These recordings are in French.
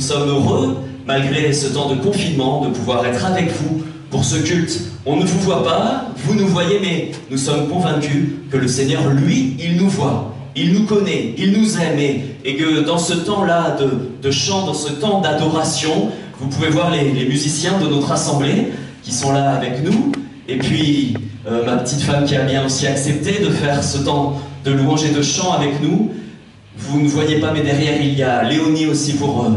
sommes heureux, malgré ce temps de confinement, de pouvoir être avec vous pour ce culte. On ne vous voit pas, vous nous voyez, mais nous sommes convaincus que le Seigneur, lui, il nous voit, il nous connaît, il nous aime, et que dans ce temps-là de chant, dans ce temps d'adoration, vous pouvez voir les musiciens de notre assemblée qui sont là avec nous, et puis ma petite femme qui a bien aussi accepté de faire ce temps de louange et de chant avec nous. Vous ne voyez pas, mais derrière il y a Léonie aussi pour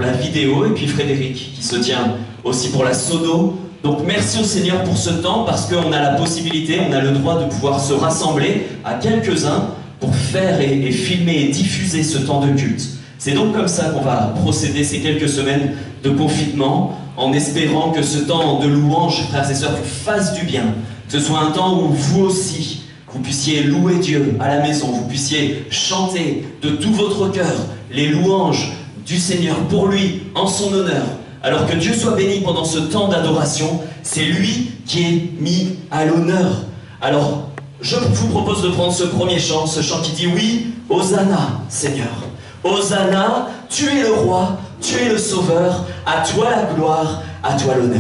la vidéo, et puis Frédéric qui se tient aussi pour la sono. Donc merci au Seigneur pour ce temps, parce qu'on a la possibilité, on a le droit de pouvoir se rassembler à quelques-uns pour faire et filmer et diffuser ce temps de culte. C'est donc comme ça qu'on va procéder ces quelques semaines de confinement, en espérant que ce temps de louange, frères et sœurs, vous fasse du bien. Que ce soit un temps où vous aussi, vous puissiez louer Dieu à la maison, vous puissiez chanter de tout votre cœur les louanges du Seigneur pour lui, en son honneur. Alors que Dieu soit béni pendant ce temps d'adoration, c'est lui qui est mis à l'honneur. Alors, je vous propose de prendre ce premier chant, ce chant qui dit « Oui, Hosanna, Seigneur. Hosanna, tu es le roi, tu es le sauveur, à toi la gloire, à toi l'honneur. »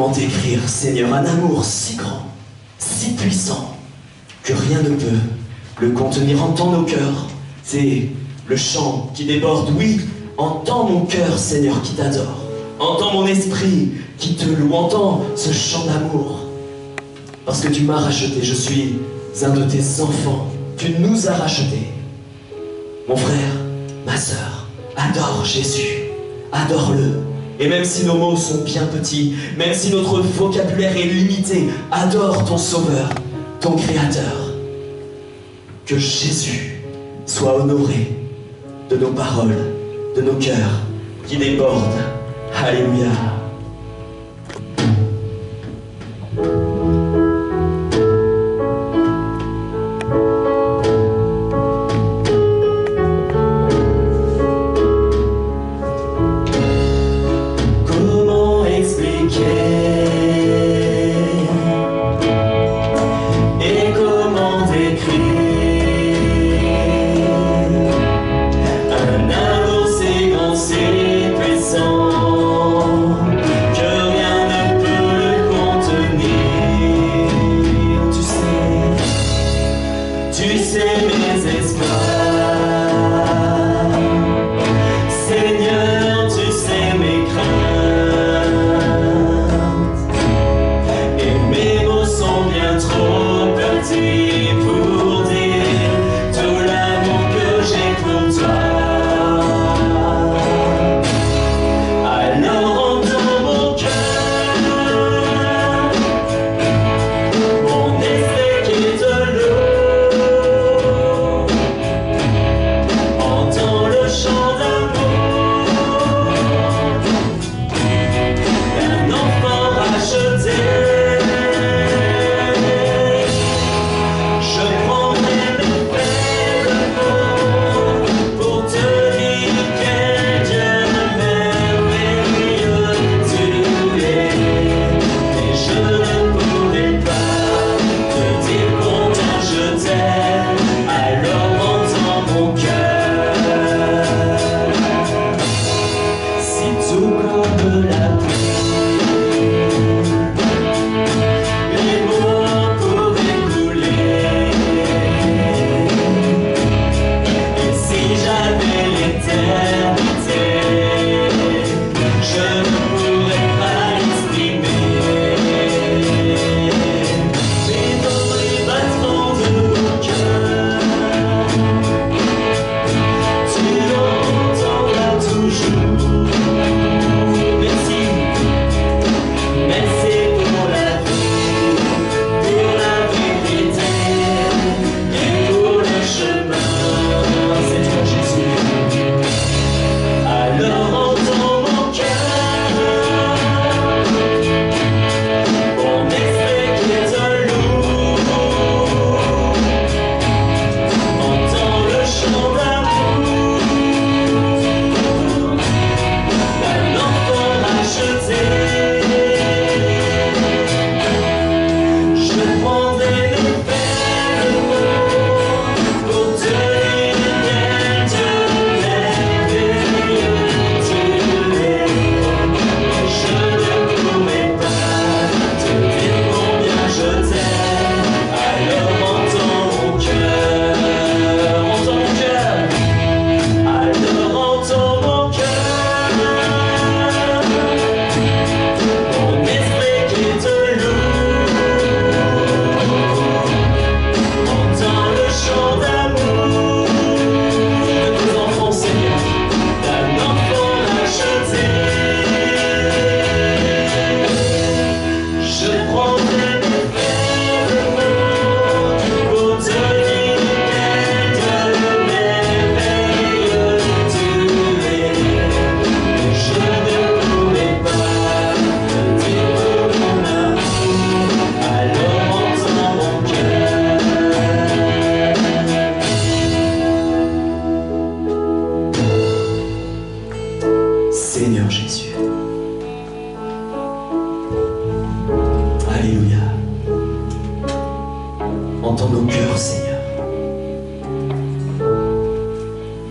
Comment décrire, Seigneur, un amour si grand, si puissant, que rien ne peut le contenir. Entends nos cœurs, c'est le chant qui déborde. Oui, entends mon cœur, Seigneur, qui t'adore. Entends mon esprit qui te loue. Entends ce chant d'amour. Parce que tu m'as racheté, je suis un de tes enfants. Tu nous as rachetés. Mon frère, ma sœur, adore Jésus. Adore-le. Et même si nos mots sont bien petits, même si notre vocabulaire est limité, adore ton Sauveur, ton Créateur. Que Jésus soit honoré de nos paroles, de nos cœurs qui débordent. Alléluia.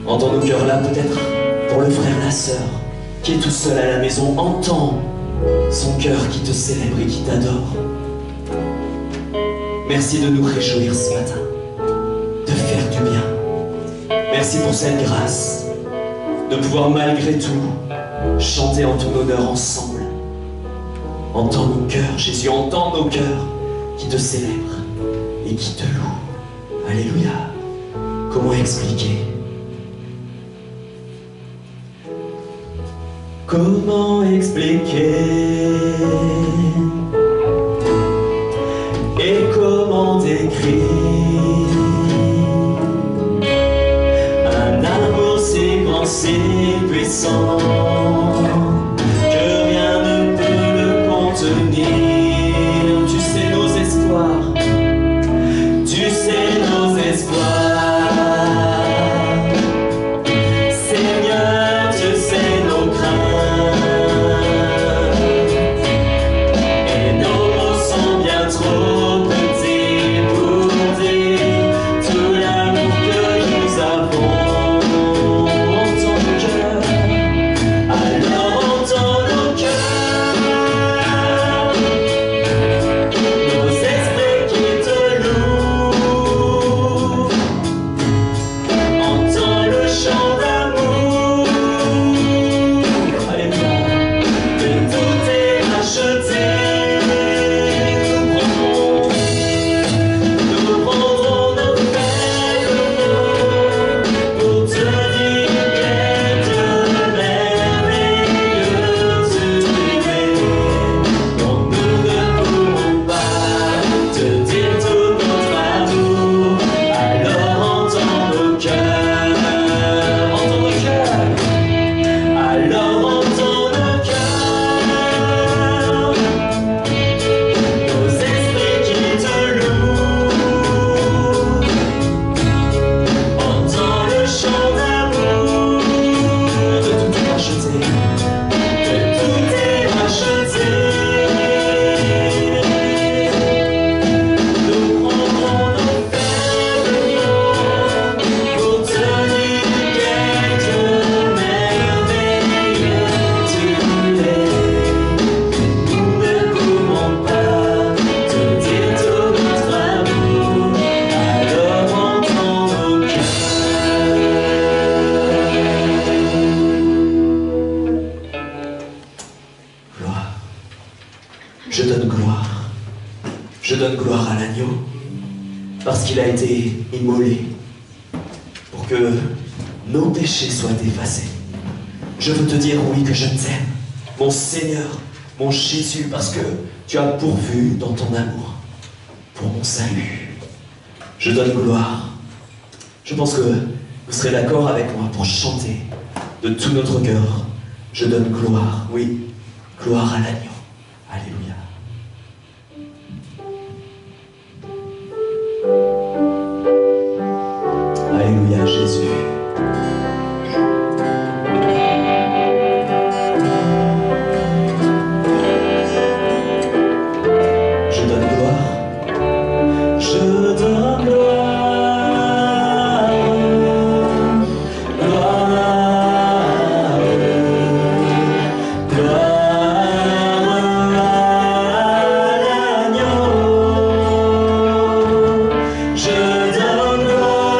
Entends nos cœurs là, peut-être pour le frère, la sœur, qui est tout seul à la maison. Entends son cœur qui te célèbre et qui t'adore. Merci de nous réjouir ce matin, de faire du bien. Merci pour cette grâce, de pouvoir malgré tout chanter en ton honneur ensemble. Entends nos cœurs, Jésus, entends nos cœurs qui te célèbrent et qui te louent. Alléluia. Comment expliquer? Comment expliquer? Et comment décrire un amour si grand, si puissant que rien ne peut le contenir? Tu sais nos espoirs, tu sais nos espoirs. Seigneur, tu sais nos craintes et nos mots sont bien trop petits pour dire tout l'amour que nous avons. Entends nos cœurs, alors entends nos cœurs, nos esprits qui te louent. Entends le chant d'amour, alléluia, de tout est racheté. Nous prendrons nos faibles mots pour te dire quel Dieu merveilleux tu es, dont nous ne pourrons pas te dire tout notre amour. Alors entends nos cœurs, alors entends nos cœurs, nos esprits qui te louent. Entends le chant d'amour, de tout est racheté, de tout est racheté. Nous prendrons nos faibles mots pour te dire quel Dieu merveilleux tu es. Nous ne pourrons pas te dire tout notre amour. Alors entends nos cœurs. Gloire. Je donne gloire. Je donne gloire à l'agneau, parce qu'il a été immolé pour que nos péchés soient effacés. Je veux te dire oui que je t'aime, mon Seigneur, mon Jésus, parce que tu as pourvu dans ton amour pour mon salut. Je donne gloire. Je pense que vous serez d'accord avec moi pour chanter de tout notre cœur. Je donne gloire, oui, gloire à l'agneau. Alléluia. Alléluia, Jésus. Je donne gloire. Je donne gloire. Gloire. Gloire à l'agneau. Je donne gloire.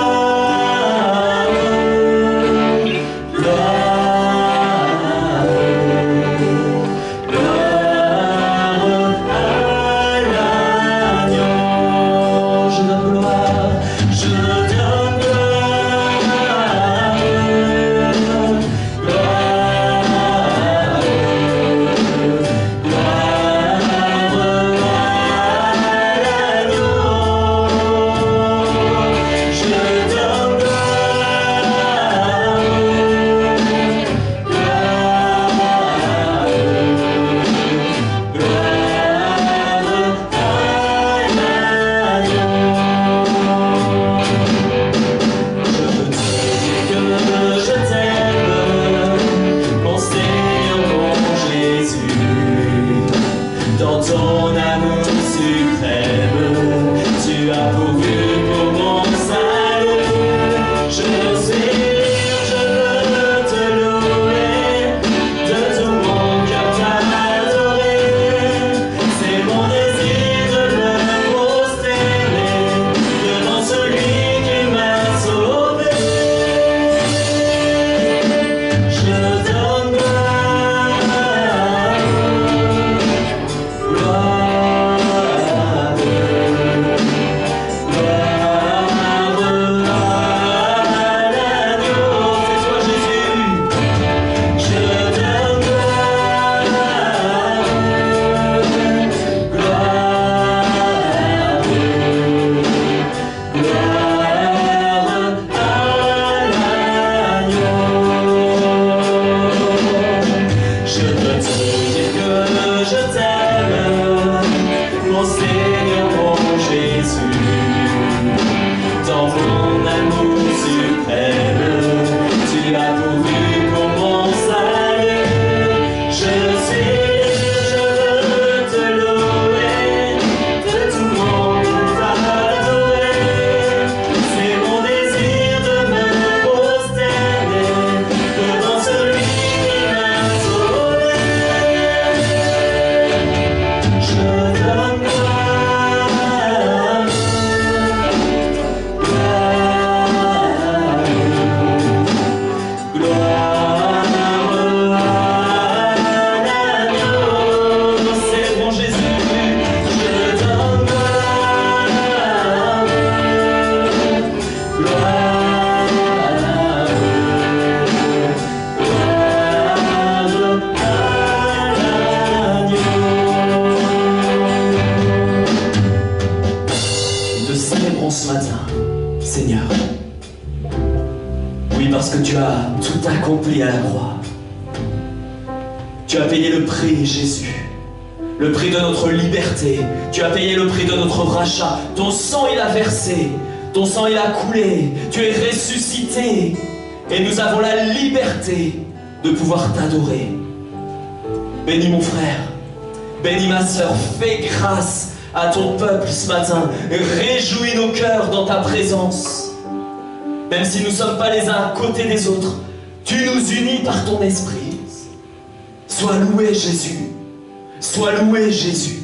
Oui, parce que tu as tout accompli à la croix. Tu as payé le prix, Jésus. Le prix de notre liberté. Tu as payé le prix de notre rachat. Ton sang, il a versé. Ton sang, il a coulé. Tu es ressuscité. Et nous avons la liberté de pouvoir t'adorer. Bénis mon frère. Bénis ma sœur. Fais grâce à ton peuple ce matin. Réjouis nos cœurs dans ta présence. Même si nous ne sommes pas les uns à côté des autres, tu nous unis par ton esprit. Sois loué, Jésus. Sois loué, Jésus.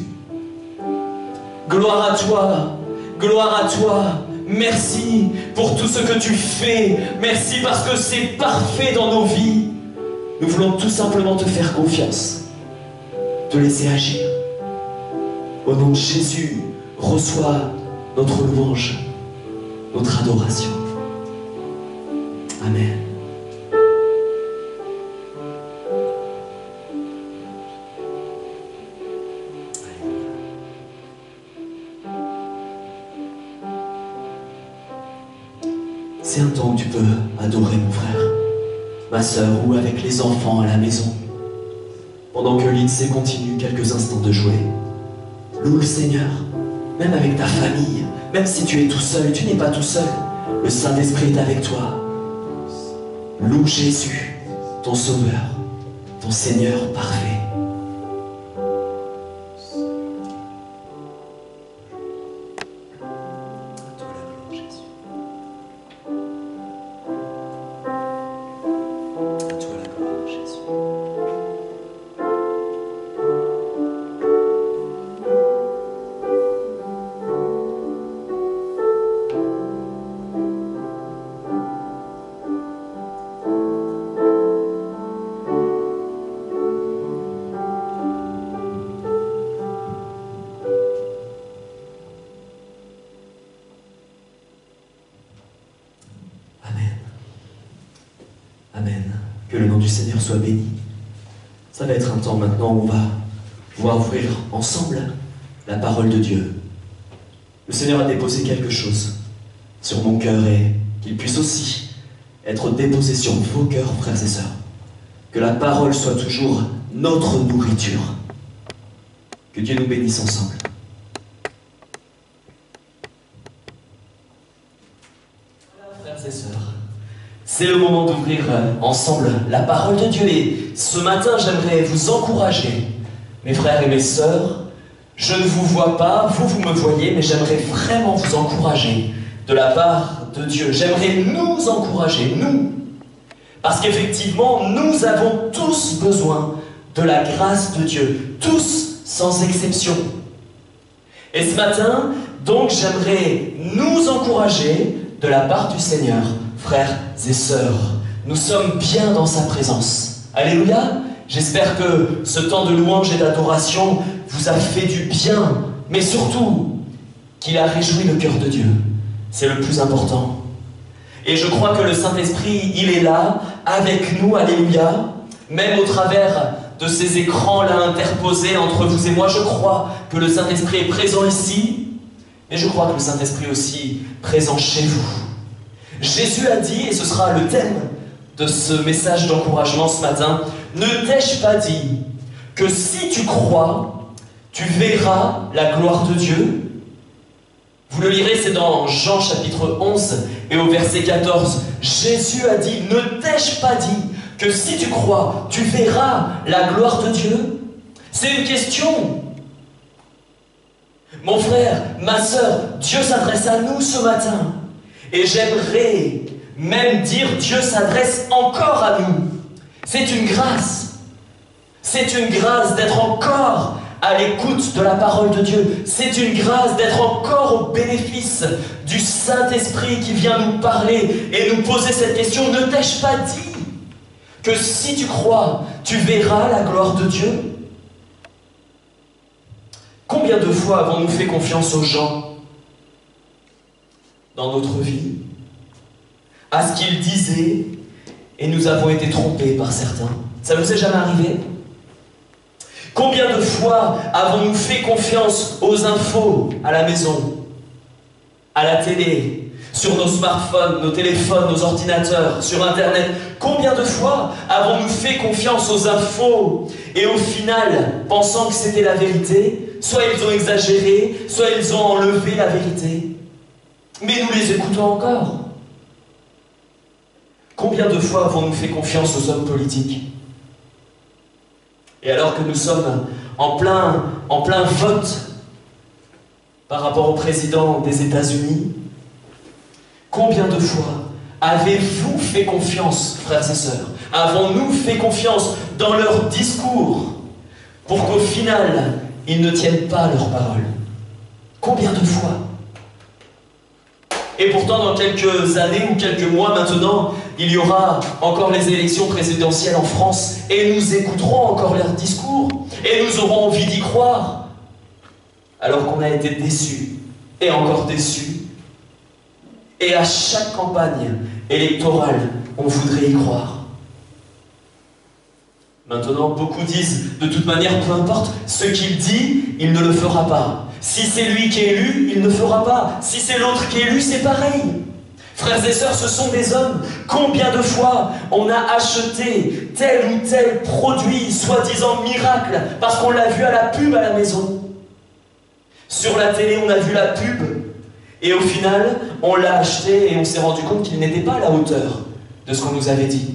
Gloire à toi. Gloire à toi. Merci pour tout ce que tu fais. Merci parce que c'est parfait dans nos vies. Nous voulons tout simplement te faire confiance. Te laisser agir. Au nom de Jésus, reçois notre louange, notre adoration. Amen. C'est un temps où tu peux adorer mon frère, ma sœur, ou avec les enfants à la maison. Pendant que l'INSEE continue quelques instants de jouer, loue le Seigneur, même avec ta famille, même si tu es tout seul, tu n'es pas tout seul. Le Saint-Esprit est avec toi. Loue Jésus, ton Sauveur, ton Seigneur parfait. Amen. Que le nom du Seigneur soit béni. Ça va être un temps maintenant où on va pouvoir ouvrir ensemble la parole de Dieu. Le Seigneur a déposé quelque chose sur mon cœur et qu'il puisse aussi être déposé sur vos cœurs, frères et sœurs. Que la parole soit toujours notre nourriture. Que Dieu nous bénisse ensemble. Voilà, frères et sœurs. C'est le moment d'ouvrir ensemble la parole de Dieu. Et ce matin, j'aimerais vous encourager, mes frères et mes sœurs. Je ne vous vois pas, vous me voyez, mais j'aimerais vraiment vous encourager de la part de Dieu. J'aimerais nous encourager, nous. Parce qu'effectivement, nous avons tous besoin de la grâce de Dieu. Tous, sans exception. Et ce matin, donc, j'aimerais nous encourager de la part du Seigneur. Frères et sœurs, nous sommes bien dans sa présence. Alléluia. J'espère que ce temps de louange et d'adoration vous a fait du bien, mais surtout qu'il a réjoui le cœur de Dieu. C'est le plus important. Et je crois que le Saint-Esprit, il est là, avec nous, alléluia, même au travers de ces écrans-là interposés entre vous et moi. Je crois que le Saint-Esprit est présent ici, mais je crois que le Saint-Esprit est aussi présent chez vous. Jésus a dit, et ce sera le thème de ce message d'encouragement ce matin, « Ne t'ai-je pas dit que si tu crois, tu verras la gloire de Dieu ?» Vous le lirez, c'est dans Jean chapitre 11 et au verset 14. Jésus a dit, « Ne t'ai-je pas dit que si tu crois, tu verras la gloire de Dieu ?» C'est une question. Mon frère, ma sœur, Dieu s'adresse à nous ce matin. Et j'aimerais même dire Dieu s'adresse encore à nous. C'est une grâce. C'est une grâce d'être encore à l'écoute de la parole de Dieu. C'est une grâce d'être encore au bénéfice du Saint-Esprit qui vient nous parler et nous poser cette question. Ne t'ai-je pas dit que si tu crois, tu verras la gloire de Dieu? Combien de fois avons-nous fait confiance aux gens dans notre vie, à ce qu'ils disaient, et nous avons été trompés par certains? Ça ne nous est jamais arrivé? Combien de fois avons-nous fait confiance aux infos à la maison, à la télé, sur nos smartphones, nos téléphones, nos ordinateurs, sur Internet. Combien de fois avons-nous fait confiance aux infos et au final, pensant que c'était la vérité, soit ils ont exagéré, soit ils ont enlevé la vérité. Mais nous les écoutons encore. Combien de fois avons-nous fait confiance aux hommes politiques? Et alors que nous sommes en plein vote par rapport au président des États-Unis, combien de fois avez-vous fait confiance, frères et sœurs? Avons-nous fait confiance dans leurs discours pour qu'au final, ils ne tiennent pas leurs paroles? Combien de fois? Et pourtant, dans quelques années ou quelques mois maintenant, il y aura encore les élections présidentielles en France et nous écouterons encore leurs discours et nous aurons envie d'y croire, alors qu'on a été déçus et encore déçus. Et à chaque campagne électorale, on voudrait y croire. Maintenant, beaucoup disent, de toute manière, peu importe, ce qu'il dit, il ne le fera pas. Si c'est lui qui est élu, il ne fera pas. Si c'est l'autre qui est élu, c'est pareil. Frères et sœurs, ce sont des hommes. Combien de fois on a acheté tel ou tel produit, soi-disant miracle, parce qu'on l'a vu à la pub à la maison. Sur la télé, on a vu la pub, et au final, on l'a acheté et on s'est rendu compte qu'il n'était pas à la hauteur de ce qu'on nous avait dit.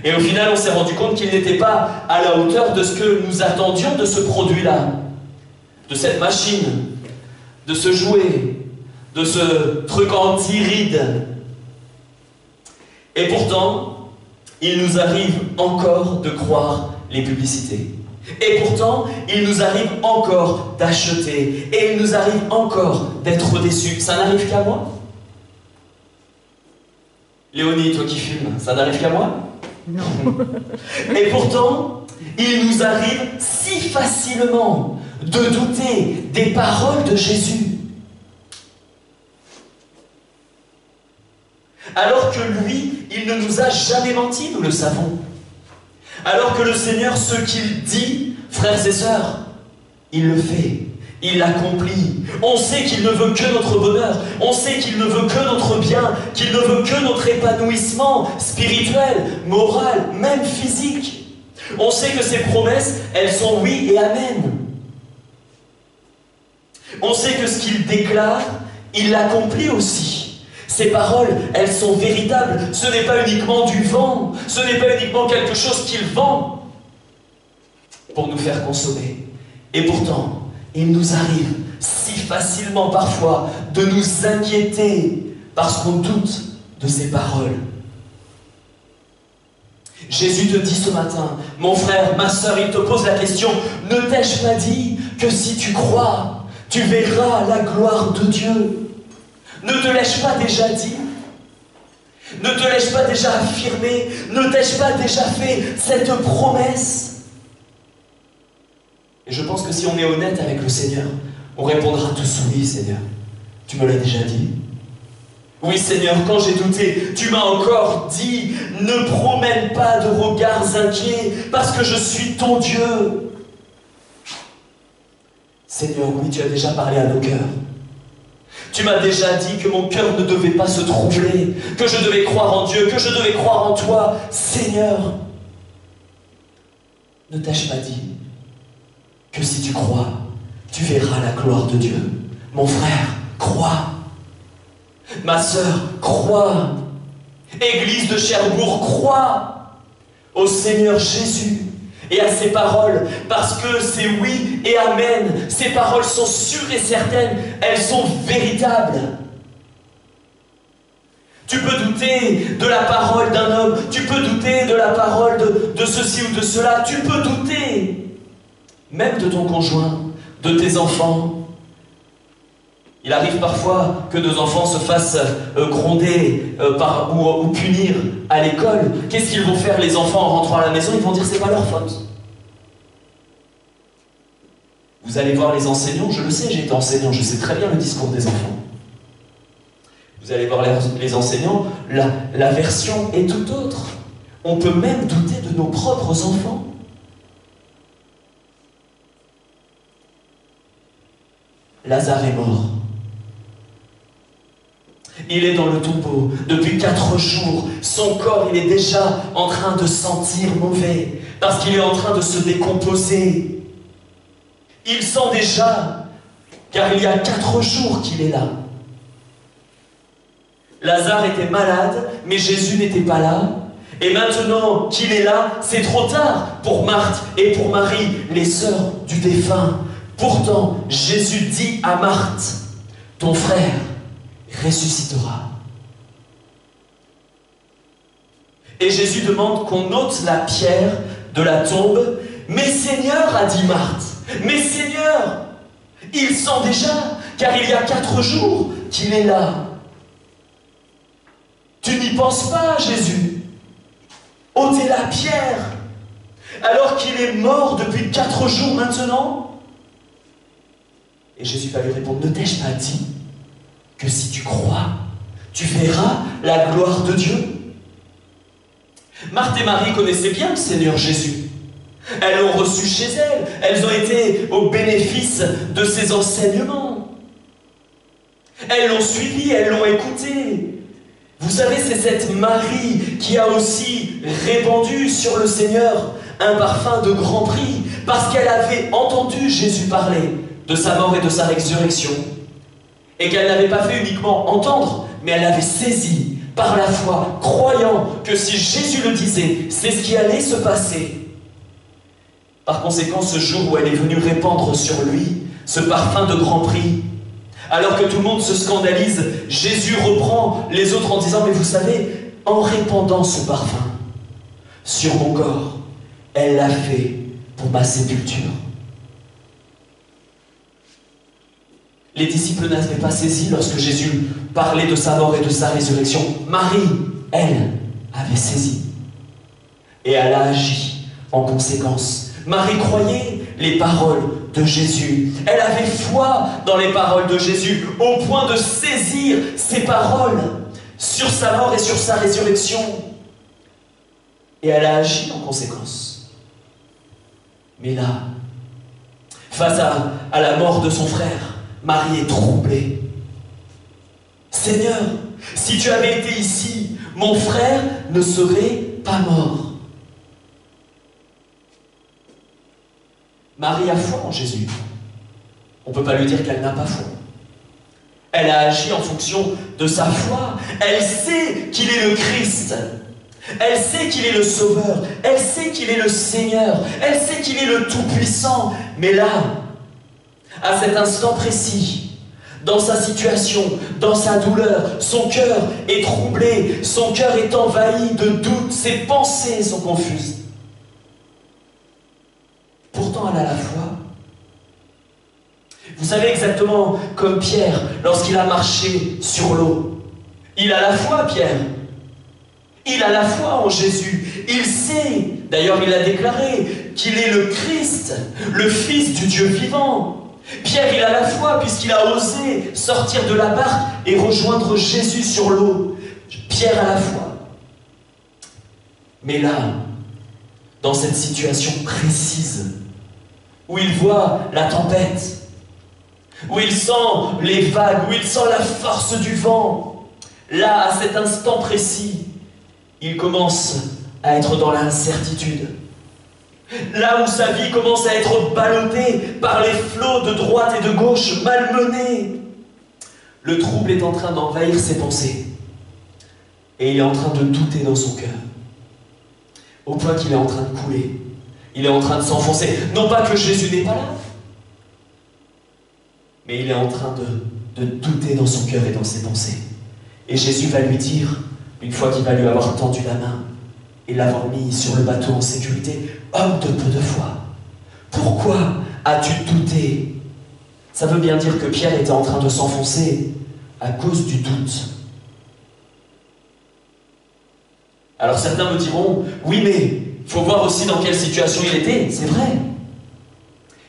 Et au final, on s'est rendu compte qu'il n'était pas à la hauteur de ce que nous attendions de ce produit-là, de cette machine, de ce jouet, de ce truc anti-rides. Et pourtant, il nous arrive encore de croire les publicités. Et pourtant, il nous arrive encore d'acheter. Et il nous arrive encore d'être déçus. Ça n'arrive qu'à moi? Léonie, toi qui filmes, ça n'arrive qu'à moi? Non. Et pourtant, il nous arrive si facilement de douter des paroles de Jésus. Alors que lui, il ne nous a jamais menti, nous le savons. Alors que le Seigneur, ce qu'il dit, frères et sœurs, il le fait, il l'accomplit. On sait qu'il ne veut que notre bonheur, on sait qu'il ne veut que notre bien, qu'il ne veut que notre épanouissement spirituel, moral, même physique. On sait que ses promesses, elles sont oui et amen. On sait que ce qu'il déclare, il l'accomplit aussi. Ces paroles, elles sont véritables. Ce n'est pas uniquement du vent, ce n'est pas uniquement quelque chose qu'il vend pour nous faire consommer. Et pourtant, il nous arrive si facilement parfois de nous inquiéter parce qu'on doute de ces paroles. Jésus te dit ce matin, mon frère, ma sœur, il te pose la question, ne t'ai-je pas dit que si tu crois, tu verras la gloire de Dieu? Ne te l'ai-je pas déjà dit? Ne te l'ai-je pas déjà affirmé? Ne t'ai-je pas déjà fait cette promesse? Et je pense que si on est honnête avec le Seigneur, on répondra tous oui, Seigneur. Tu me l'as déjà dit? Oui, Seigneur, quand j'ai douté, tu m'as encore dit, ne promène pas de regards inquiets, parce que je suis ton Dieu. Seigneur, oui, tu as déjà parlé à nos cœurs. Tu m'as déjà dit que mon cœur ne devait pas se troubler, que je devais croire en Dieu, que je devais croire en toi. Seigneur, ne t'ai-je pas dit que si tu crois, tu verras la gloire de Dieu? Mon frère, crois. Ma sœur, crois. Église de Cherbourg, crois au Seigneur Jésus et à ses paroles, parce que c'est oui et amen. Ces paroles sont sûres et certaines, elles sont véritables. Tu peux douter de la parole d'un homme, tu peux douter de la parole de ceci ou de cela, tu peux douter même de ton conjoint, de tes enfants. Il arrive parfois que nos enfants se fassent gronder ou punir à l'école. Qu'est-ce qu'ils vont faire, les enfants, en rentrant à la maison? Ils vont dire c'est pas leur faute. Vous allez voir les enseignants, je le sais, j'ai été enseignant, je sais très bien le discours des enfants. Vous allez voir les enseignants, la version est tout autre. On peut même douter de nos propres enfants. Lazare est mort. Il est dans le tombeau depuis 4 jours. Son corps, il est déjà en train de sentir mauvais parce qu'il est en train de se décomposer. Il sent déjà, car il y a 4 jours qu'il est là. Lazare était malade, mais Jésus n'était pas là. Et maintenant qu'il est là, c'est trop tard pour Marthe et pour Marie, les sœurs du défunt. Pourtant, Jésus dit à Marthe, ton frère ressuscitera. Et Jésus demande qu'on ôte la pierre de la tombe. Mais Seigneur, a dit Marthe, mais Seigneur, il sent déjà, car il y a 4 jours qu'il est là. Tu n'y penses pas, Jésus. Ôtez la pierre, alors qu'il est mort depuis 4 jours maintenant. Et Jésus va lui répondre, ne t'ai-je pas dit que si tu crois, tu verras la gloire de Dieu? Marthe et Marie connaissaient bien le Seigneur Jésus. Elles l'ont reçu chez elles. Elles ont été au bénéfice de ses enseignements. Elles l'ont suivi, elles l'ont écouté. Vous savez, c'est cette Marie qui a aussi répandu sur le Seigneur un parfum de grand prix, parce qu'elle avait entendu Jésus parler de sa mort et de sa résurrection, et qu'elle n'avait pas fait uniquement entendre, mais elle l'avait saisi par la foi, croyant que si Jésus le disait, c'est ce qui allait se passer. Par conséquent, ce jour où elle est venue répandre sur lui ce parfum de grand prix, alors que tout le monde se scandalise, Jésus reprend les autres en disant, mais vous savez, en répandant ce parfum sur mon corps, elle l'a fait pour ma sépulture. Les disciples n'avaient pas saisi lorsque Jésus parlait de sa mort et de sa résurrection. Marie, elle, avait saisi. Et elle a agi en conséquence. Marie croyait les paroles de Jésus. Elle avait foi dans les paroles de Jésus, au point de saisir ces paroles sur sa mort et sur sa résurrection. Et elle a agi en conséquence. Mais là, face à la mort de son frère, Marie est troublée. Seigneur, si tu avais été ici, mon frère ne serait pas mort. Marie a foi en Jésus. On ne peut pas lui dire qu'elle n'a pas foi. Elle a agi en fonction de sa foi. Elle sait qu'il est le Christ. Elle sait qu'il est le Sauveur. Elle sait qu'il est le Seigneur. Elle sait qu'il est le Tout-Puissant. Mais là, à cet instant précis, dans sa situation, dans sa douleur, son cœur est troublé, son cœur est envahi de doutes, ses pensées sont confuses. Pourtant, elle a la foi. Vous savez, exactement comme Pierre, lorsqu'il a marché sur l'eau. Il a la foi, Pierre. Il a la foi en Jésus. Il sait, d'ailleurs il a déclaré, qu'il est le Christ, le Fils du Dieu vivant. Pierre, il a la foi puisqu'il a osé sortir de la barque et rejoindre Jésus sur l'eau. Pierre a la foi. Mais là, dans cette situation précise, où il voit la tempête, où il sent les vagues, où il sent la force du vent, là, à cet instant précis, il commence à être dans l'incertitude. Là où sa vie commence à être ballottée par les flots de droite et de gauche, malmenée, le trouble est en train d'envahir ses pensées. Et il est en train de douter dans son cœur, au point qu'il est en train de couler. Il est en train de s'enfoncer. Non pas que Jésus n'est pas là, mais il est en train de douter dans son cœur et dans ses pensées. Et Jésus va lui dire, une fois qu'il va lui avoir tendu la main et l'avoir mis sur le bateau en sécurité, « Homme de peu de foi, pourquoi as-tu douté ?» Ça veut bien dire que Pierre était en train de s'enfoncer à cause du doute. Alors certains me diront, oui mais il faut voir aussi dans quelle situation il était, c'est vrai.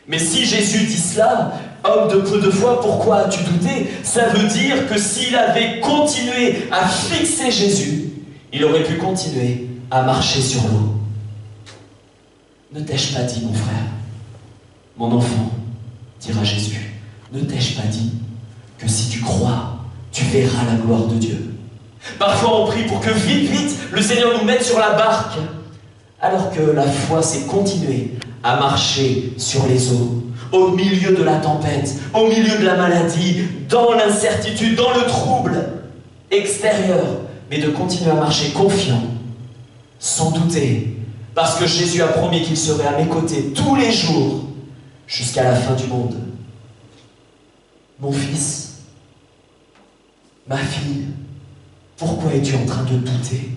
Mais si Jésus dit cela, homme de peu de foi, pourquoi as-tu douté? Ça veut dire que s'il avait continué à fixer Jésus, il aurait pu continuer à marcher sur l'eau. Ne t'ai-je pas dit, mon frère, mon enfant, dira Jésus, ne t'ai-je pas dit que si tu crois, tu verras la gloire de Dieu. Parfois on prie pour que vite, vite, le Seigneur nous mette sur la barque, alors que la foi c'est continuer à marcher sur les eaux, au milieu de la tempête, au milieu de la maladie, dans l'incertitude, dans le trouble extérieur, mais de continuer à marcher confiant, sans douter, parce que Jésus a promis qu'il serait à mes côtés tous les jours, jusqu'à la fin du monde. Mon fils, ma fille, pourquoi es-tu en train de douter?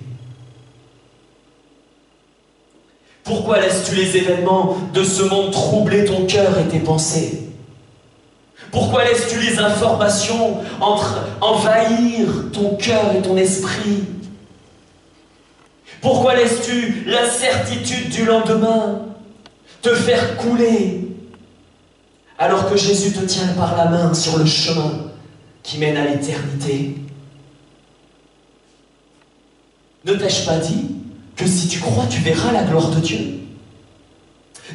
Pourquoi laisses-tu les événements de ce monde troubler ton cœur et tes pensées? Pourquoi laisses-tu les informations envahir ton cœur et ton esprit? Pourquoi laisses-tu l'incertitude du lendemain te faire couler alors que Jésus te tient par la main sur le chemin qui mène à l'éternité? Ne t'ai-je pas dit que si tu crois, tu verras la gloire de Dieu?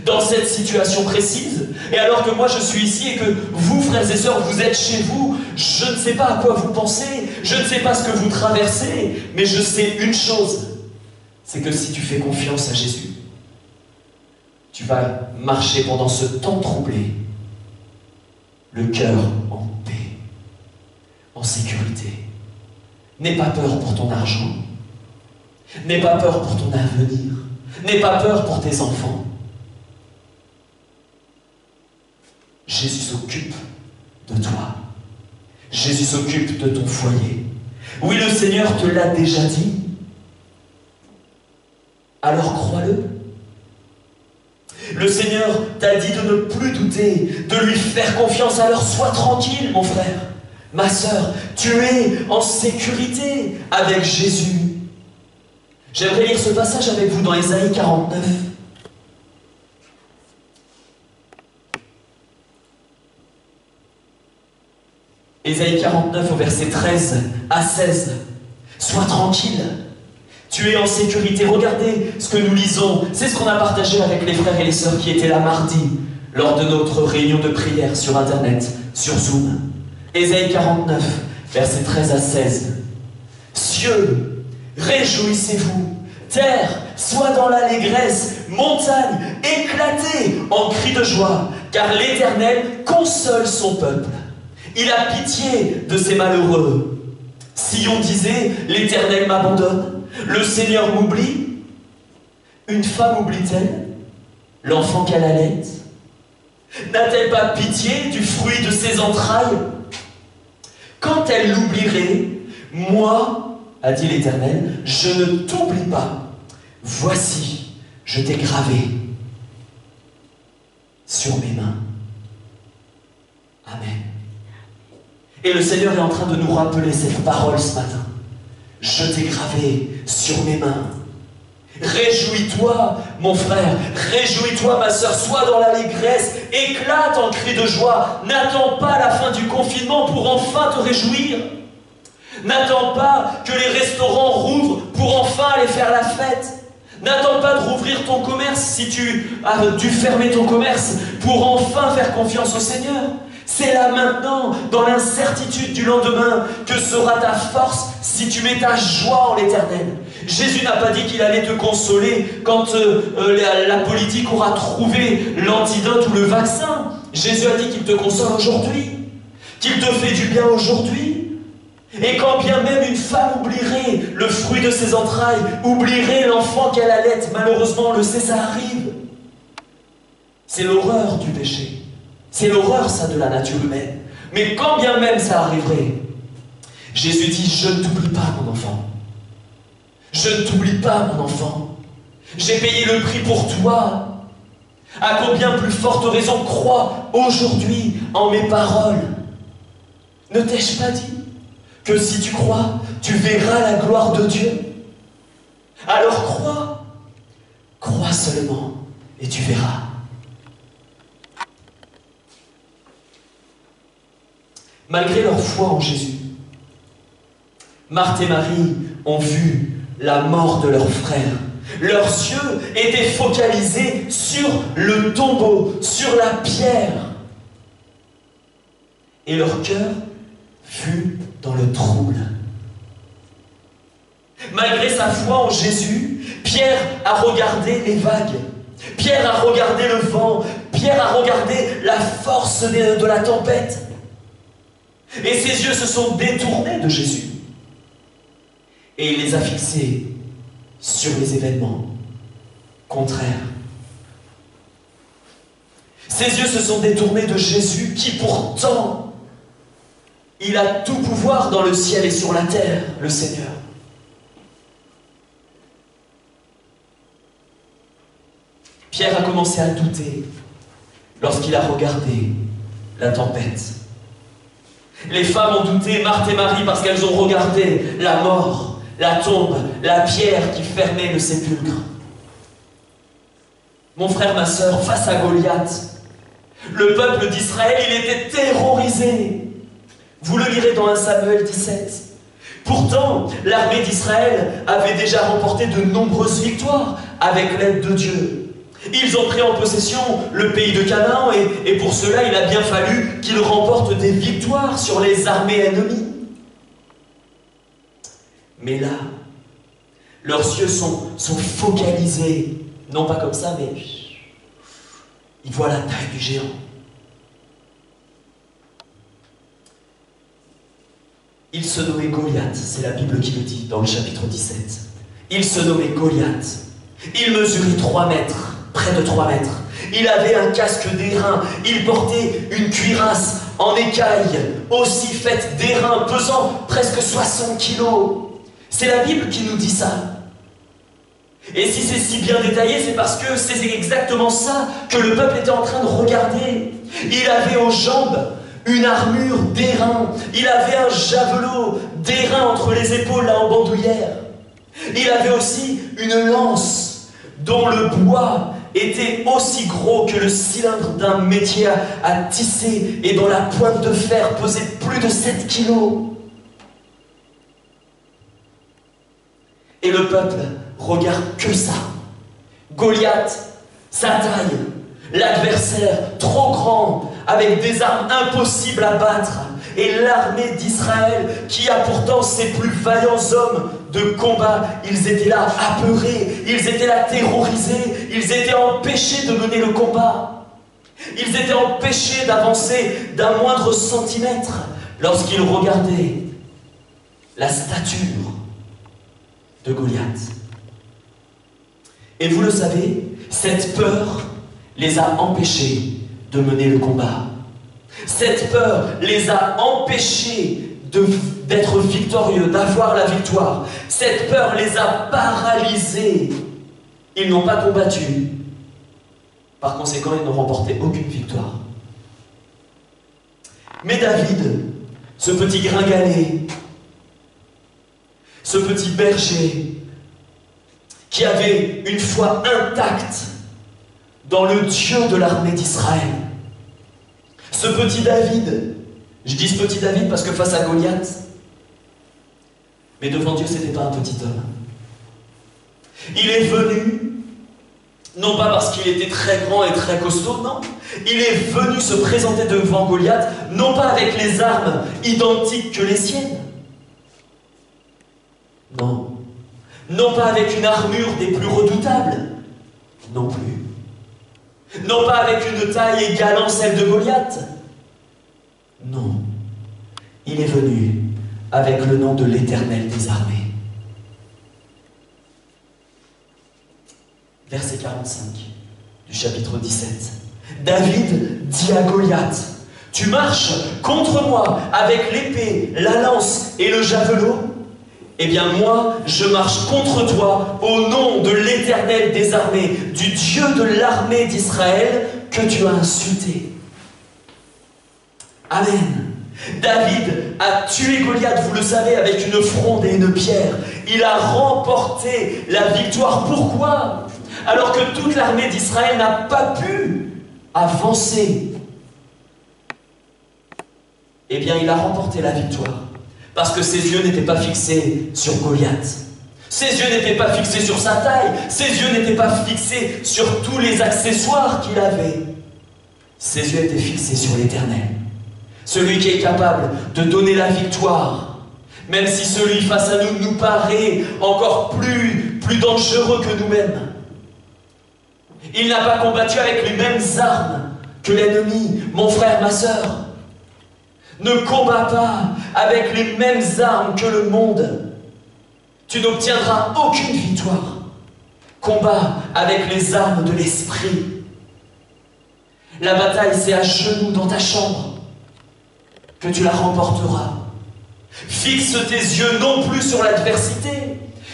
Dans cette situation précise, et alors que moi je suis ici et que vous, frères et sœurs, vous êtes chez vous, je ne sais pas à quoi vous pensez, je ne sais pas ce que vous traversez, mais je sais une chose, c'est que si tu fais confiance à Jésus, tu vas marcher pendant ce temps troublé, le cœur en paix, en sécurité. N'aie pas peur pour ton argent, n'aie pas peur pour ton avenir, n'aie pas peur pour tes enfants. Jésus s'occupe de toi. Jésus s'occupe de ton foyer. Oui, le Seigneur te l'a déjà dit. Alors crois-le. Le Seigneur t'a dit de ne plus douter, de lui faire confiance. Alors sois tranquille, mon frère, ma sœur. Tu es en sécurité avec Jésus. J'aimerais lire ce passage avec vous dans Ésaïe 49. Ésaïe 49 au verset 13 à 16. Sois tranquille. Tu es en sécurité. Regardez ce que nous lisons. C'est ce qu'on a partagé avec les frères et les sœurs qui étaient là mardi, lors de notre réunion de prière sur Internet, sur Zoom. Ésaïe 49, versets 13 à 16. Cieux, réjouissez-vous. Terre, sois dans l'allégresse. Montagne, éclatez en cris de joie. Car l'Éternel console son peuple. Il a pitié de ces malheureux. Sion disait, l'Éternel m'abandonne. Le Seigneur m'oublie. Une femme oublie-t-elle l'enfant qu'elle allait? N'a-t-elle pas pitié du fruit de ses entrailles? Quand elle l'oublierait, moi, a dit l'Éternel, je ne t'oublie pas. Voici, je t'ai gravé sur mes mains. Amen. Et le Seigneur est en train de nous rappeler cette parole ce matin. Je t'ai gravé sur mes mains. Réjouis-toi, mon frère. Réjouis-toi, ma sœur. Sois dans l'allégresse. Éclate en cris de joie. N'attends pas la fin du confinement pour enfin te réjouir. N'attends pas que les restaurants rouvrent pour enfin aller faire la fête. N'attends pas de rouvrir ton commerce si tu as dû fermer ton commerce pour enfin faire confiance au Seigneur. C'est là maintenant, dans l'incertitude du lendemain, que sera ta force si tu mets ta joie en l'Éternel. Jésus n'a pas dit qu'il allait te consoler quand la politique aura trouvé l'antidote ou le vaccin. Jésus a dit qu'il te console aujourd'hui, qu'il te fait du bien aujourd'hui. Et quand bien même une femme oublierait le fruit de ses entrailles, oublierait l'enfant qu'elle allait, malheureusement, on le sait, ça arrive. C'est l'horreur du péché. C'est l'horreur, ça, de la nature humaine. Mais quand bien même ça arriverait, Jésus dit, je ne t'oublie pas, mon enfant. Je ne t'oublie pas, mon enfant. J'ai payé le prix pour toi. À combien plus forte raison crois aujourd'hui en mes paroles? Ne t'ai-je pas dit que si tu crois, tu verras la gloire de Dieu? Alors crois. Crois seulement et tu verras. Malgré leur foi en Jésus, Marthe et Marie ont vu la mort de leur frère. Leurs yeux étaient focalisés sur le tombeau, sur la pierre. Et leur cœur fut dans le trouble. Malgré sa foi en Jésus, Pierre a regardé les vagues. Pierre a regardé le vent. Pierre a regardé la force de la tempête. Et ses yeux se sont détournés de Jésus. Et il les a fixés sur les événements contraires. Ses yeux se sont détournés de Jésus qui pourtant, il a tout pouvoir dans le ciel et sur la terre, le Seigneur. Pierre a commencé à douter lorsqu'il a regardé la tempête. Les femmes ont douté, Marthe et Marie, parce qu'elles ont regardé la mort, la tombe, la pierre qui fermait le sépulcre. Mon frère, ma sœur, face à Goliath, le peuple d'Israël, il était terrorisé. Vous le lirez dans 1 Samuel 17. Pourtant, l'armée d'Israël avait déjà remporté de nombreuses victoires avec l'aide de Dieu. Ils ont pris en possession le pays de Canaan et pour cela, il a bien fallu qu'ils remportent des victoires sur les armées ennemies. Mais là, leurs yeux sont focalisés, non pas comme ça, mais ils voient la taille du géant. Il se nommait Goliath, c'est la Bible qui le dit dans le chapitre 17. Il se nommait Goliath. Il mesurait 3 mètres. Près de 3 mètres. Il avait un casque d'airain. Il portait une cuirasse en écaille, aussi faite d'airain, pesant presque 60 kilos. C'est la Bible qui nous dit ça. Et si c'est si bien détaillé, c'est parce que c'est exactement ça que le peuple était en train de regarder. Il avait aux jambes une armure d'airain. Il avait un javelot d'airain entre les épaules, là en bandoulière. Il avait aussi une lance dont le bois était aussi gros que le cylindre d'un métier à tisser et dont la pointe de fer pesait plus de 7 kilos. Et le peuple regarde que ça. Goliath, sa taille, l'adversaire trop grand, avec des armes impossibles à battre, et l'armée d'Israël, qui a pourtant ses plus vaillants hommes de combat, ils étaient là apeurés, ils étaient là terrorisés, ils étaient empêchés de mener le combat. Ils étaient empêchés d'avancer d'un moindre centimètre lorsqu'ils regardaient la stature de Goliath. Et vous le savez, cette peur les a empêchés de mener le combat. Cette peur les a empêchés d'être victorieux, d'avoir la victoire. Cette peur les a paralysés. Ils n'ont pas combattu. Par conséquent, ils n'ont remporté aucune victoire. Mais David, ce petit gringalet, ce petit berger, qui avait une foi intacte dans le Dieu de l'armée d'Israël, ce petit David, je dis ce petit David parce que face à Goliath, mais devant Dieu, ce n'était pas un petit homme. Il est venu, non pas parce qu'il était très grand et très costaud, non. Il est venu se présenter devant Goliath, non pas avec les armes identiques que les siennes. Non. Non pas avec une armure des plus redoutables. Non plus. Non pas avec une taille égalant celle de Goliath. Non. Il est venu avec le nom de l'Éternel des armées. Verset 45 du chapitre 17. David dit à Goliath, « Tu marches contre moi avec l'épée, la lance et le javelot ? Eh bien moi, je marche contre toi au nom de l'Éternel des armées, du Dieu de l'armée d'Israël que tu as insulté. » Amen. David a tué Goliath, vous le savez, avec une fronde et une pierre. Il a remporté la victoire. Pourquoi ? Alors que toute l'armée d'Israël n'a pas pu avancer. Eh bien, il a remporté la victoire. Parce que ses yeux n'étaient pas fixés sur Goliath. Ses yeux n'étaient pas fixés sur sa taille. Ses yeux n'étaient pas fixés sur tous les accessoires qu'il avait. Ses yeux étaient fixés sur l'Éternel. Celui qui est capable de donner la victoire même si celui face à nous nous paraît encore plus dangereux que nous-mêmes. Il n'a pas combattu avec les mêmes armes que l'ennemi, mon frère, ma sœur. Ne combats pas avec les mêmes armes que le monde. Tu n'obtiendras aucune victoire. Combat avec les armes de l'esprit. La bataille, c'est à genoux dans ta chambre que tu la remporteras. Fixe tes yeux non plus sur l'adversité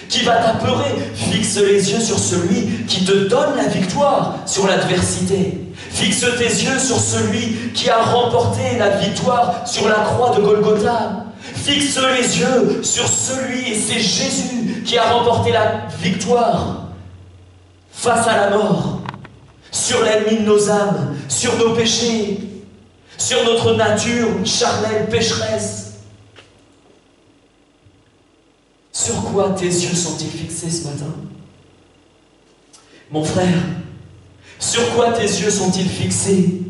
qui va t'apeurer. Fixe les yeux sur celui qui te donne la victoire sur l'adversité. Fixe tes yeux sur celui qui a remporté la victoire sur la croix de Golgotha. Fixe les yeux sur celui, et c'est Jésus qui a remporté la victoire face à la mort, sur l'ennemi de nos âmes, sur nos péchés, sur notre nature charnelle pécheresse. Sur quoi tes yeux sont-ils fixés ce matin? Mon frère, sur quoi tes yeux sont-ils fixés?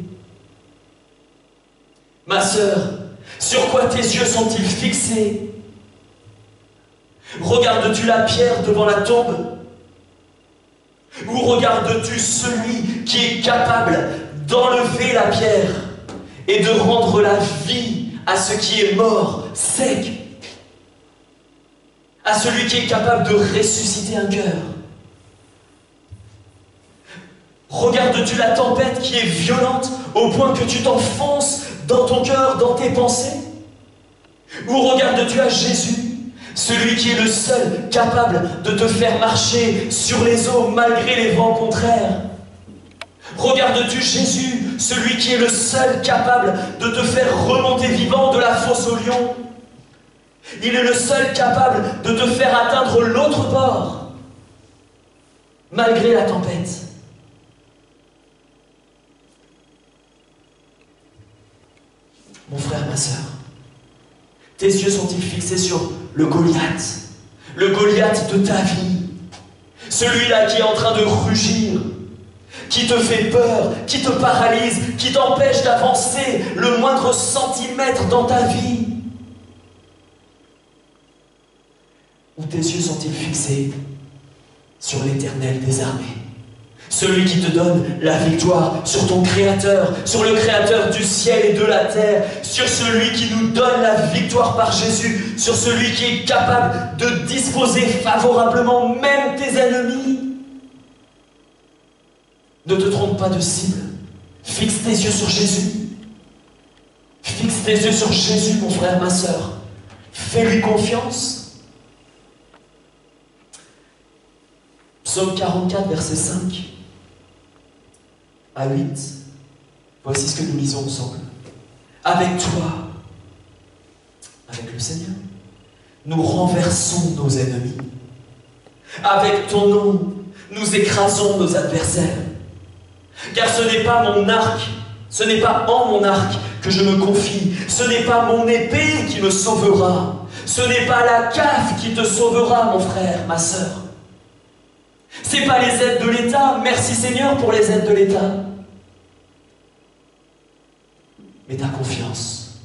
Ma sœur, sur quoi tes yeux sont-ils fixés? Regardes-tu la pierre devant la tombe? Ou regardes-tu celui qui est capable d'enlever la pierre et de rendre la vie à ce qui est mort, sec, à celui qui est capable de ressusciter un cœur? Regardes-tu la tempête qui est violente au point que tu t'enfonces dans ton cœur, dans tes pensées? Ou regardes-tu à Jésus, celui qui est le seul capable de te faire marcher sur les eaux malgré les vents contraires? Regardes-tu Jésus, celui qui est le seul capable de te faire remonter vivant de la fosse aux lions? Il est le seul capable de te faire atteindre l'autre bord, malgré la tempête. Mon frère, ma sœur, tes yeux sont-ils fixés sur le Goliath de ta vie? Celui-là qui est en train de rugir, qui te fait peur, qui te paralyse, qui t'empêche d'avancer le moindre centimètre dans ta vie? Ou tes yeux sont-ils fixés sur l'Éternel des armées? Celui qui te donne la victoire, sur ton Créateur, sur le Créateur du ciel et de la terre, sur celui qui nous donne la victoire par Jésus, sur celui qui est capable de disposer favorablement même tes ennemis. Ne te trompe pas de cible. Fixe tes yeux sur Jésus. Fixe tes yeux sur Jésus, mon frère, ma sœur. Fais-lui confiance. Psaume 44, verset 5 à 8. Voici ce que nous lisons ensemble. Avec toi, avec le Seigneur, nous renversons nos ennemis. Avec ton nom, nous écrasons nos adversaires. Car ce n'est pas mon arc, ce n'est pas en mon arc que je me confie, ce n'est pas mon épée qui me sauvera, ce n'est pas la CAF qui te sauvera, mon frère, ma sœur. C'est pas les aides de l'État, merci Seigneur pour les aides de l'État. Mais ta confiance,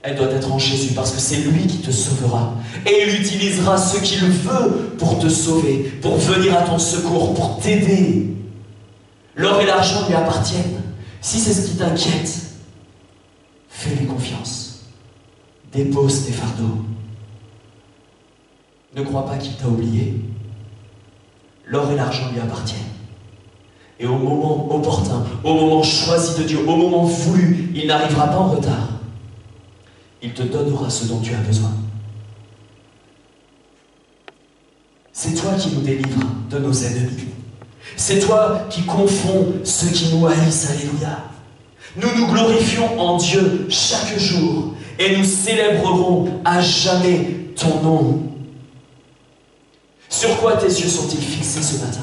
elle doit être en Jésus, parce que c'est lui qui te sauvera. Et il utilisera ce qu'il veut pour te sauver, pour venir à ton secours, pour t'aider. L'or et l'argent lui appartiennent. Si c'est ce qui t'inquiète, fais-lui confiance. Dépose tes fardeaux. Ne crois pas qu'il t'a oublié. L'or et l'argent lui appartiennent. Et au moment opportun, au moment choisi de Dieu, au moment voulu, il n'arrivera pas en retard. Il te donnera ce dont tu as besoin. C'est toi qui nous délivres de nos ennemis. C'est toi qui confonds ceux qui nous haïssent. Alléluia. Nous nous glorifions en Dieu chaque jour et nous célébrerons à jamais ton nom. Sur quoi tes yeux sont-ils fixés ce matin?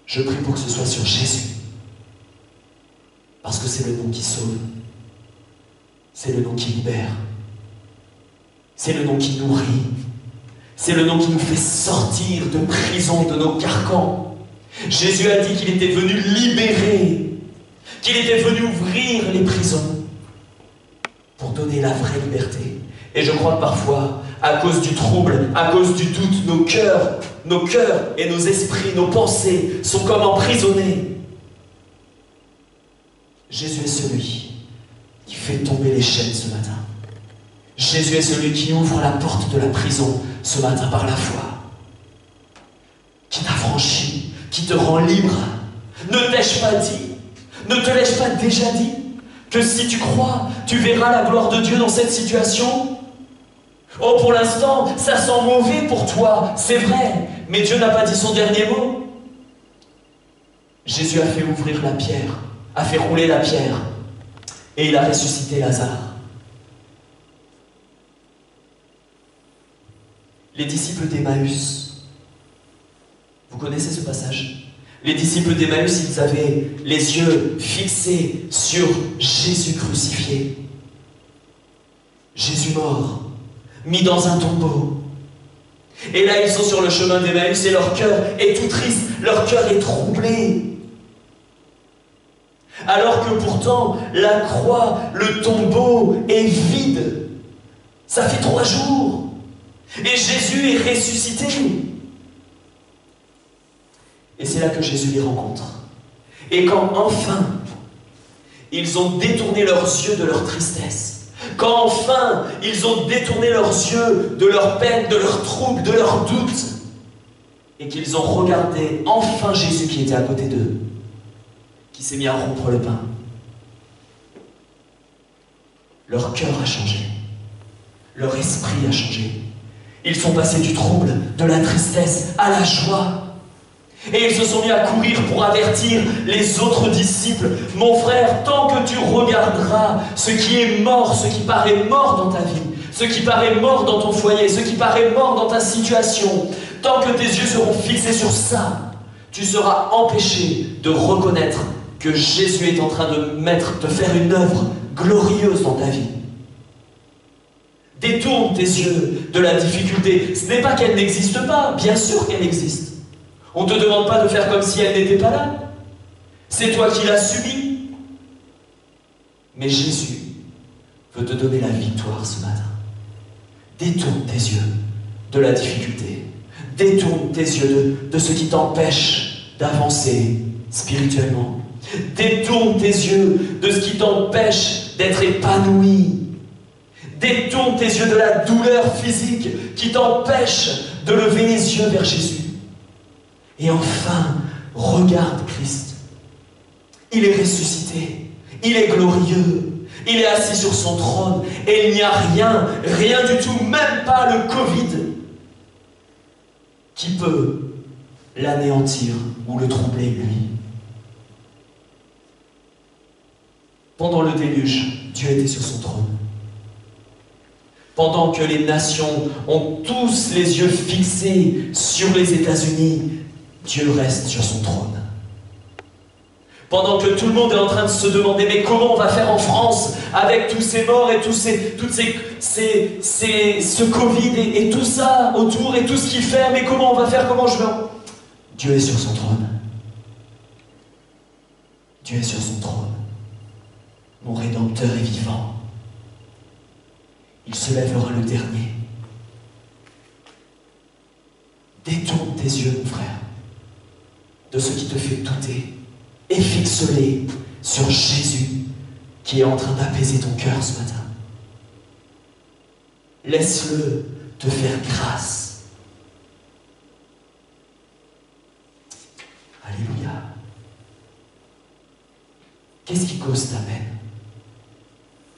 Je prie pour que ce soit sur Jésus. Parce que c'est le nom qui sauve. C'est le nom qui libère. C'est le nom qui nourrit. C'est le nom qui nous fait sortir de prison, de nos carcans. Jésus a dit qu'il était venu libérer, qu'il était venu ouvrir les prisons pour donner la vraie liberté. Et je crois que parfois, à cause du trouble, à cause du doute, nos cœurs et nos esprits, nos pensées sont comme emprisonnés. Jésus est celui qui fait tomber les chaînes ce matin. Jésus est celui qui ouvre la porte de la prison ce matin par la foi. Qui t'affranchit, qui te rend libre. Ne t'ai-je pas dit, ne te l'ai-je pas déjà dit, que si tu crois, tu verras la gloire de Dieu dans cette situation? Oh, pour l'instant, ça sent mauvais pour toi, c'est vrai, mais Dieu n'a pas dit son dernier mot. Jésus a fait ouvrir la pierre, a fait rouler la pierre, et il a ressuscité Lazare. Les disciples d'Emmaüs, vous connaissez ce passage? Les disciples d'Emmaüs, ils avaient les yeux fixés sur Jésus crucifié. Jésus mort, mis dans un tombeau. Et là, ils sont sur le chemin d'Emmaüs et leur cœur est tout triste, leur cœur est troublé. Alors que pourtant, la croix, le tombeau est vide. Ça fait 3 jours. Et Jésus est ressuscité. Et c'est là que Jésus les rencontre. Et quand enfin, ils ont détourné leurs yeux de leur tristesse, quand enfin, ils ont détourné leurs yeux de leur peine, de leur trouble, de leur doute, et qu'ils ont regardé enfin Jésus qui était à côté d'eux, qui s'est mis à rompre le pain, leur cœur a changé, leur esprit a changé. Ils sont passés du trouble, de la tristesse, à la joie. Et ils se sont mis à courir pour avertir les autres disciples. Mon frère, tant que tu regarderas ce qui est mort, ce qui paraît mort dans ta vie, ce qui paraît mort dans ton foyer, ce qui paraît mort dans ta situation, tant que tes yeux seront fixés sur ça, tu seras empêché de reconnaître que Jésus est en train de faire une œuvre glorieuse dans ta vie. Détourne tes yeux de la difficulté. Ce n'est pas qu'elle n'existe pas, bien sûr qu'elle existe. On ne te demande pas de faire comme si elle n'était pas là. C'est toi qui l'as subie. Mais Jésus veut te donner la victoire ce matin. Détourne tes yeux de la difficulté. Détourne tes yeux de ce qui t'empêche d'avancer spirituellement. Détourne tes yeux de ce qui t'empêche d'être épanoui. Détourne tes yeux de la douleur physique qui t'empêche de lever les yeux vers Jésus. Et enfin, regarde Christ. Il est ressuscité. Il est glorieux. Il est assis sur son trône. Et il n'y a rien du tout, même pas le Covid, qui peut l'anéantir ou le troubler, lui. Pendant le déluge, Dieu était sur son trône. Pendant que les nations ont tous les yeux fixés sur les États-Unis, Dieu reste sur son trône. Pendant que tout le monde est en train de se demander mais comment on va faire en France avec tous ces morts et ce Covid et tout ça autour et tout ce qu'il fait, mais comment on va faire, comment je vais... Dieu est sur son trône. Dieu est sur son trône. Mon Rédempteur est vivant. Il se lèvera le dernier. Détourne tes yeux, mon frère, de ce qui te fait douter et fixe-les sur Jésus qui est en train d'apaiser ton cœur ce matin. Laisse-le te faire grâce. Alléluia. Qu'est-ce qui cause ta peine?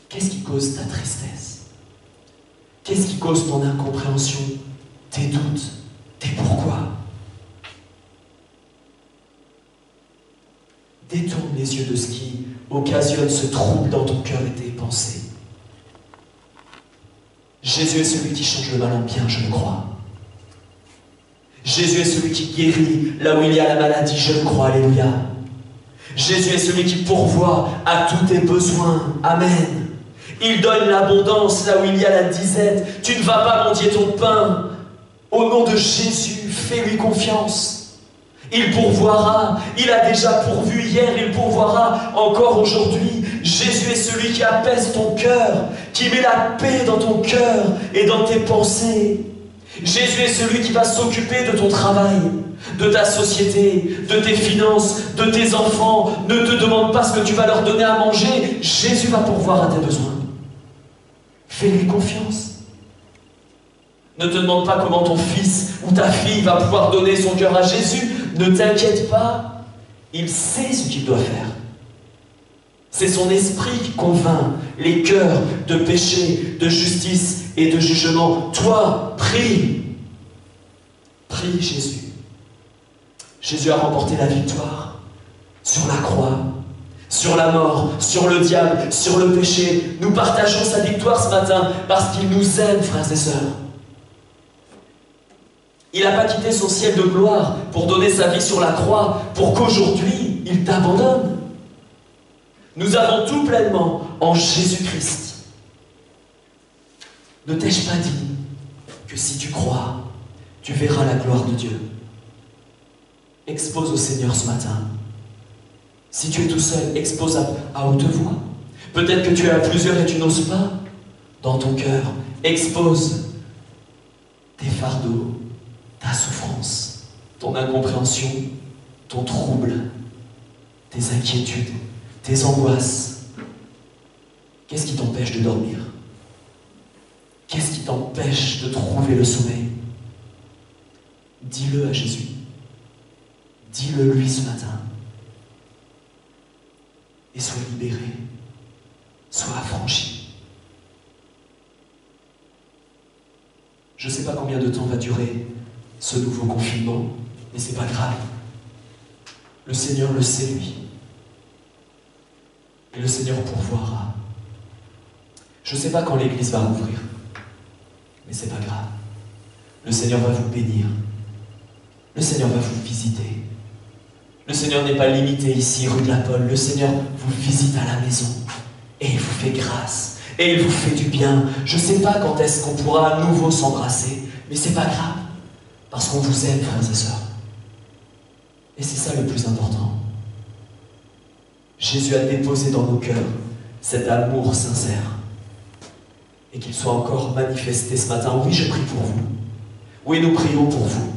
Qu'est-ce qui cause ta tristesse? Qu'est-ce qui cause ton incompréhension, tes doutes, tes pourquoi? Détourne les yeux de ce qui occasionne ce trouble dans ton cœur et tes pensées. Jésus est celui qui change le mal en bien, je le crois. Jésus est celui qui guérit là où il y a la maladie, je le crois, alléluia. Jésus est celui qui pourvoit à tous tes besoins, amen. Il donne l'abondance là où il y a la disette. Tu ne vas pas mendier ton pain. Au nom de Jésus, fais-lui confiance. Il pourvoira. Il a déjà pourvu hier, il pourvoira encore aujourd'hui. Jésus est celui qui apaise ton cœur, qui met la paix dans ton cœur et dans tes pensées. Jésus est celui qui va s'occuper de ton travail, de ta société, de tes finances, de tes enfants. Ne te demande pas ce que tu vas leur donner à manger. Jésus va pourvoir à tes besoins. Fais-lui confiance. Ne te demande pas comment ton fils ou ta fille va pouvoir donner son cœur à Jésus. Ne t'inquiète pas. Il sait ce qu'il doit faire. C'est son esprit qui convainc les cœurs de péché, de justice et de jugement. Toi, prie. Prie Jésus. Jésus a remporté la victoire sur la croix, sur la mort, sur le diable, sur le péché. Nous partageons sa victoire ce matin parce qu'il nous aime, frères et sœurs. Il n'a pas quitté son ciel de gloire pour donner sa vie sur la croix, pour qu'aujourd'hui, il t'abandonne. Nous avons tout pleinement en Jésus-Christ. Ne t'ai-je pas dit que si tu crois, tu verras la gloire de Dieu? Expose au Seigneur ce matin. Si tu es tout seul, expose à haute voix. Peut-être que tu es à plusieurs et tu n'oses pas. Dans ton cœur, expose tes fardeaux, ta souffrance, ton incompréhension, ton trouble, tes inquiétudes, tes angoisses. Qu'est-ce qui t'empêche de dormir? Qu'est-ce qui t'empêche de trouver le sommeil? Dis-le à Jésus. Dis-le lui ce matin. Et sois libéré. Sois affranchi. Je ne sais pas combien de temps va durer ce nouveau confinement, mais c'est pas grave. Le Seigneur le sait, lui. Et le Seigneur pourvoira. Je ne sais pas quand l'Église va rouvrir, mais c'est pas grave. Le Seigneur va vous bénir. Le Seigneur va vous visiter. Le Seigneur n'est pas limité ici, rue de la Pole. Le Seigneur vous visite à la maison. Et il vous fait grâce. Et il vous fait du bien. Je ne sais pas quand est-ce qu'on pourra à nouveau s'embrasser, mais c'est pas grave. Parce qu'on vous aime, frères et sœurs. Et c'est ça le plus important. Jésus a déposé dans nos cœurs cet amour sincère. Et qu'il soit encore manifesté ce matin. Oui, je prie pour vous. Oui, nous prions pour vous.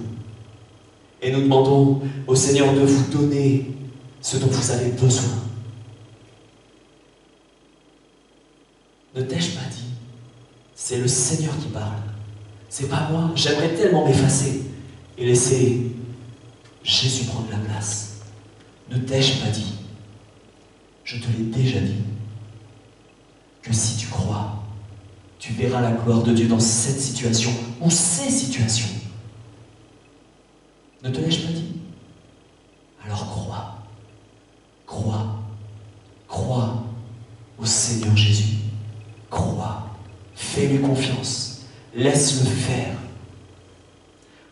Et nous demandons au Seigneur de vous donner ce dont vous avez besoin. Ne t'ai-je pas dit? C'est le Seigneur qui parle. C'est pas moi. J'aimerais tellement m'effacer et laisser Jésus prendre la place. Ne t'ai-je pas dit? Je te l'ai déjà dit. Que si tu crois, tu verras la gloire de Dieu dans cette situation ou ces situations. Ne te l'ai-je pas dit? Alors crois. Crois. Crois au Seigneur Jésus. Crois. Fais-lui confiance. Laisse-le faire.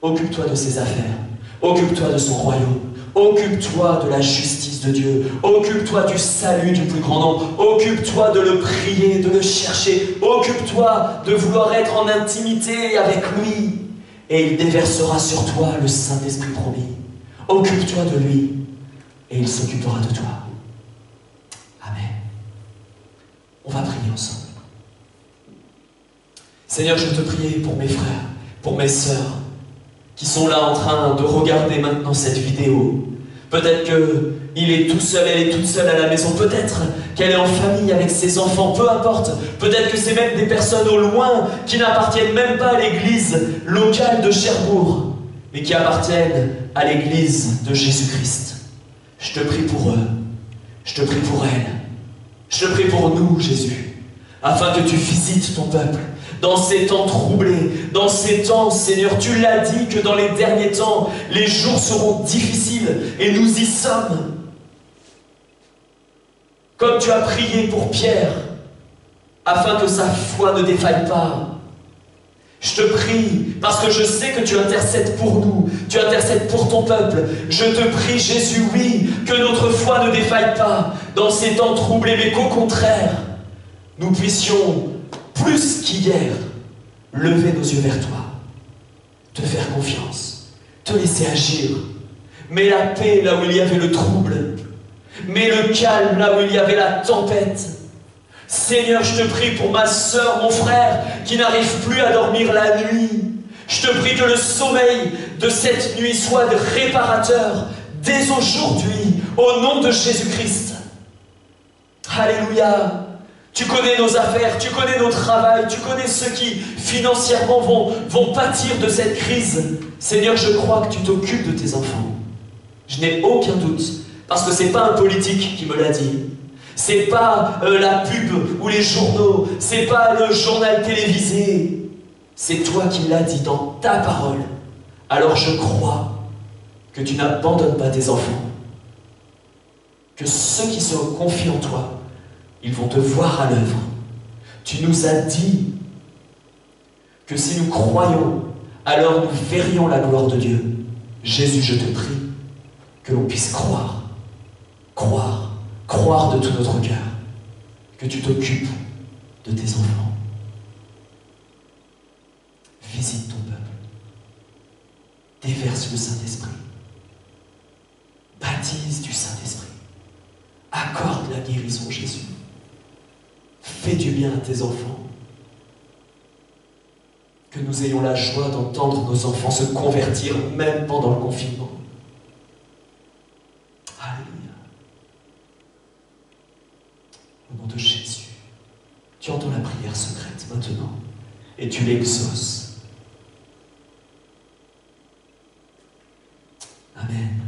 Occupe-toi de ses affaires. Occupe-toi de son royaume. Occupe-toi de la justice de Dieu. Occupe-toi du salut du plus grand nombre. Occupe-toi de le prier, de le chercher. Occupe-toi de vouloir être en intimité avec lui. Et il déversera sur toi le Saint-Esprit promis. Occupe-toi de lui. Et il s'occupera de toi. Amen. On va prier ensemble. Seigneur, je te prie pour mes frères, pour mes sœurs, qui sont là en train de regarder maintenant cette vidéo. Peut-être qu'il est tout seul, elle est toute seule à la maison. Peut-être qu'elle est en famille avec ses enfants. Peu importe. Peut-être que c'est même des personnes au loin qui n'appartiennent même pas à l'église locale de Cherbourg, mais qui appartiennent à l'église de Jésus-Christ. Je te prie pour eux. Je te prie pour elles. Je te prie pour nous, Jésus, afin que tu visites ton peuple. Dans ces temps troublés, dans ces temps, Seigneur, tu l'as dit que dans les derniers temps, les jours seront difficiles et nous y sommes. Comme tu as prié pour Pierre, afin que sa foi ne défaille pas. Je te prie, parce que je sais que tu intercèdes pour nous, tu intercèdes pour ton peuple. Je te prie, Jésus, oui, que notre foi ne défaille pas dans ces temps troublés, mais qu'au contraire, nous puissions plus qu'hier, lever nos yeux vers toi, te faire confiance, te laisser agir. Mets la paix là où il y avait le trouble, mets le calme là où il y avait la tempête. Seigneur, je te prie pour ma sœur, mon frère, qui n'arrive plus à dormir la nuit. Je te prie que le sommeil de cette nuit soit réparateur dès aujourd'hui, au nom de Jésus-Christ. Alléluia. Tu connais nos affaires, tu connais nos travails, tu connais ceux qui financièrement vont pâtir de cette crise. Seigneur, je crois que tu t'occupes de tes enfants. Je n'ai aucun doute, parce que ce n'est pas un politique qui me l'a dit. C'est pas la pub ou les journaux, c'est pas le journal télévisé. C'est toi qui l'as dit dans ta parole. Alors je crois que tu n'abandonnes pas tes enfants. Que ceux qui se confient en toi, ils vont te voir à l'œuvre. Tu nous as dit que si nous croyons, alors nous verrions la gloire de Dieu. Jésus, je te prie que l'on puisse croire, croire de tout notre cœur, que tu t'occupes de tes enfants. Visite ton peuple. Déverse le Saint-Esprit. Baptise du Saint-Esprit. Accorde la guérison, Jésus. Fais du bien à tes enfants. Que nous ayons la joie d'entendre nos enfants se convertir, même pendant le confinement. Alléluia. Au nom de Jésus, tu entends la prière secrète maintenant et tu l'exauces. Amen.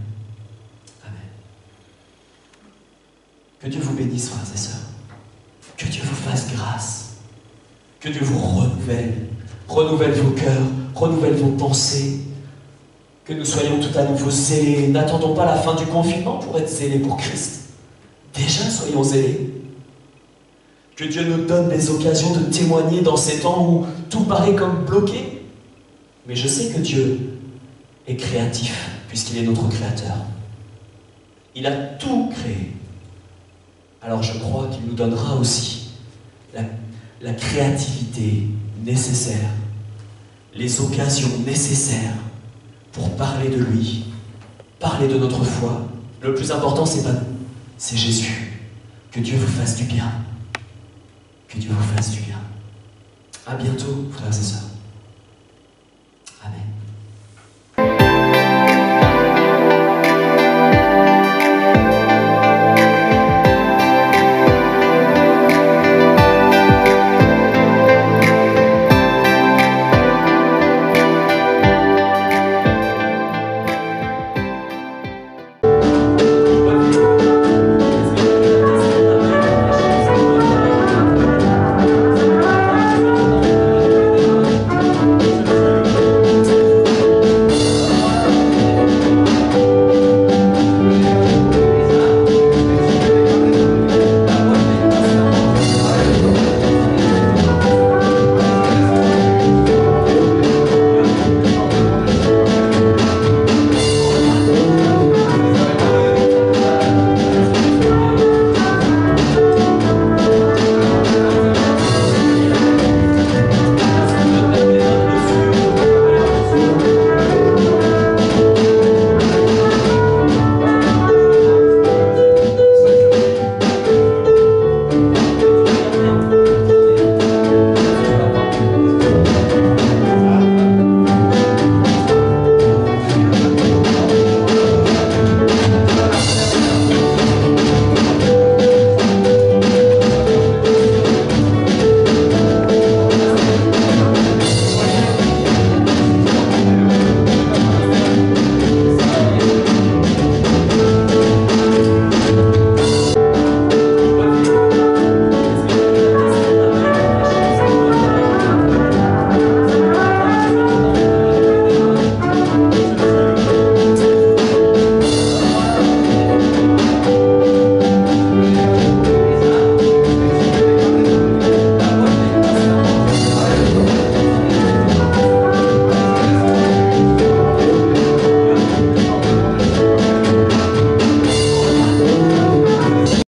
Amen. Que Dieu vous bénisse, frères et sœurs. Que Dieu vous fasse grâce. Que Dieu vous renouvelle vos cœurs, renouvelle vos pensées. Que nous soyons tout à nouveau zélés. N'attendons pas la fin du confinement pour être zélés pour Christ. Déjà, soyons zélés. Que Dieu nous donne des occasions de témoigner dans ces temps où tout paraît comme bloqué. Mais je sais que Dieu est créatif, puisqu'il est notre créateur. Il a tout créé. Alors je crois qu'il nous donnera aussi la créativité nécessaire, les occasions nécessaires pour parler de lui, parler de notre foi. Le plus important, c'est pas nous, c'est Jésus. Que Dieu vous fasse du bien. Que Dieu vous fasse du bien. À bientôt, frères et sœurs.